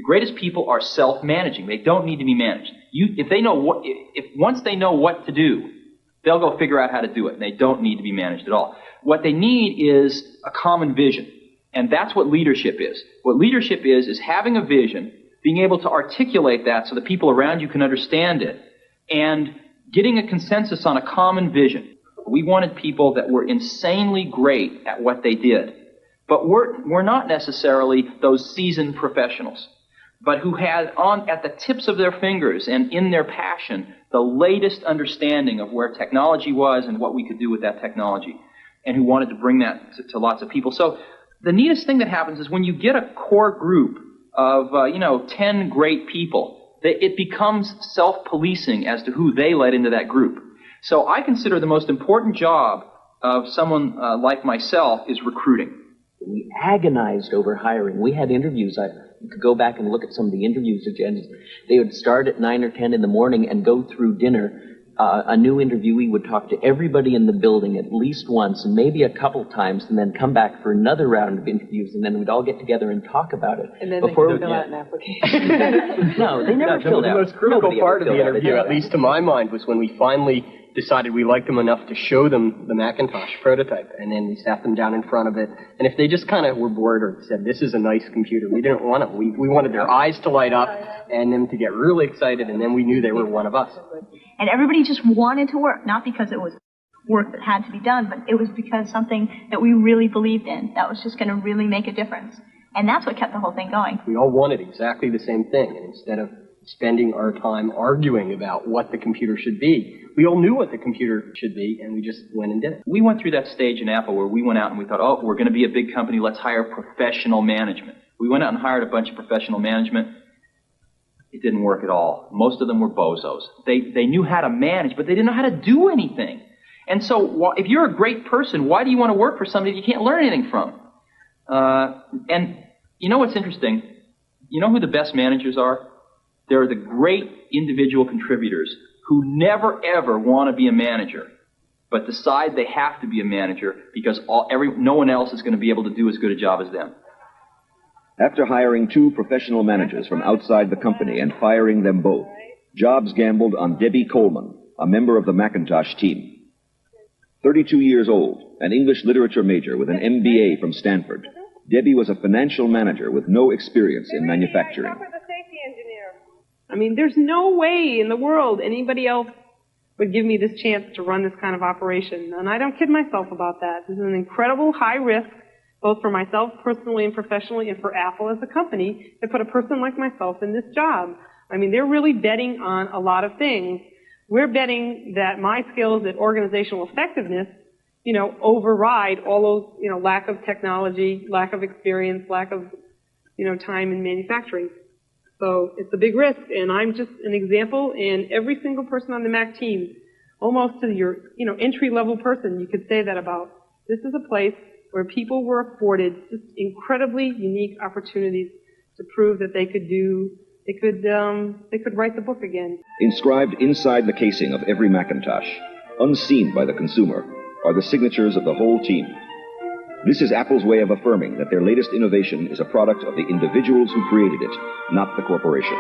The greatest people are self-managing. They don't need to be managed. Once they know what to do, they'll go figure out how to do it, and they don't need to be managed at all. What they need is a common vision, and that's what leadership is. What leadership is having a vision, being able to articulate that so the people around you can understand it, and getting a consensus on a common vision. We wanted people that were insanely great at what they did, but we're not necessarily those seasoned professionals, but who had at the tips of their fingers and in their passion the latest understanding of where technology was and what we could do with that technology, and who wanted to bring that to lots of people. So the neatest thing that happens is when you get a core group of 10 great people, it becomes self-policing as to who they let into that group. So I consider the most important job of someone like myself is recruiting. We agonized over hiring. We had interviews. You could go back and look at some of the interviews agendas. They would start at 9 or 10 in the morning and go through dinner. A new interviewee would talk to everybody in the building at least once and maybe a couple times, and then come back for another round of interviews, and then we'd all get together and talk about it. And then they could fill out an application. No, they never filled out. The most critical part of the interview, at least to my mind, was when we finally decided we liked them enough to show them the Macintosh prototype, and then we sat them down in front of it, and if they just kind of were bored or said, this is a nice computer, we didn't want it. We wanted their eyes to light up and them to get really excited, and then we knew they were one of us. And everybody just wanted to work, not because it was work that had to be done, but it was because something that we really believed in that was just going to really make a difference. And that's what kept the whole thing going. We all wanted exactly the same thing, and instead of spending our time arguing about what the computer should be, we all knew what the computer should be, and we just went and did it. We went through that stage in Apple where we went out and we thought, oh, we're going to be a big company, let's hire professional management. We went out and hired a bunch of professional management. It didn't work at all. Most of them were bozos. They knew how to manage, but they didn't know how to do anything. And so if you're a great person, why do you want to work for somebody you can't learn anything from? And you know what's interesting? You know who the best managers are? They're the great individual contributors who never, ever want to be a manager, but decide they have to be a manager because no one else is going to be able to do as good a job as them. After hiring 2 professional managers from outside the company and firing them both, Jobs gambled on Debbie Coleman, a member of the Macintosh team. 32 years old, an English literature major with an MBA from Stanford, Debbie was a financial manager with no experience in manufacturing. I mean, there's no way in the world anybody else would give me this chance to run this kind of operation. And I don't kid myself about that. This is an incredible high risk, both for myself personally and professionally, and for Apple as a company, to put a person like myself in this job. I mean, they're really betting on a lot of things. We're betting that my skills at organizational effectiveness, override all those, lack of technology, lack of experience, lack of, time in manufacturing. So it's a big risk, and I'm just an example, and every single person on the Mac team, almost to your, entry-level person, you could say that about. This is a place where people were afforded just incredibly unique opportunities to prove that they could write the book again. Inscribed inside the casing of every Macintosh, unseen by the consumer, are the signatures of the whole team. This is Apple's way of affirming that their latest innovation is a product of the individuals who created it, not the corporation.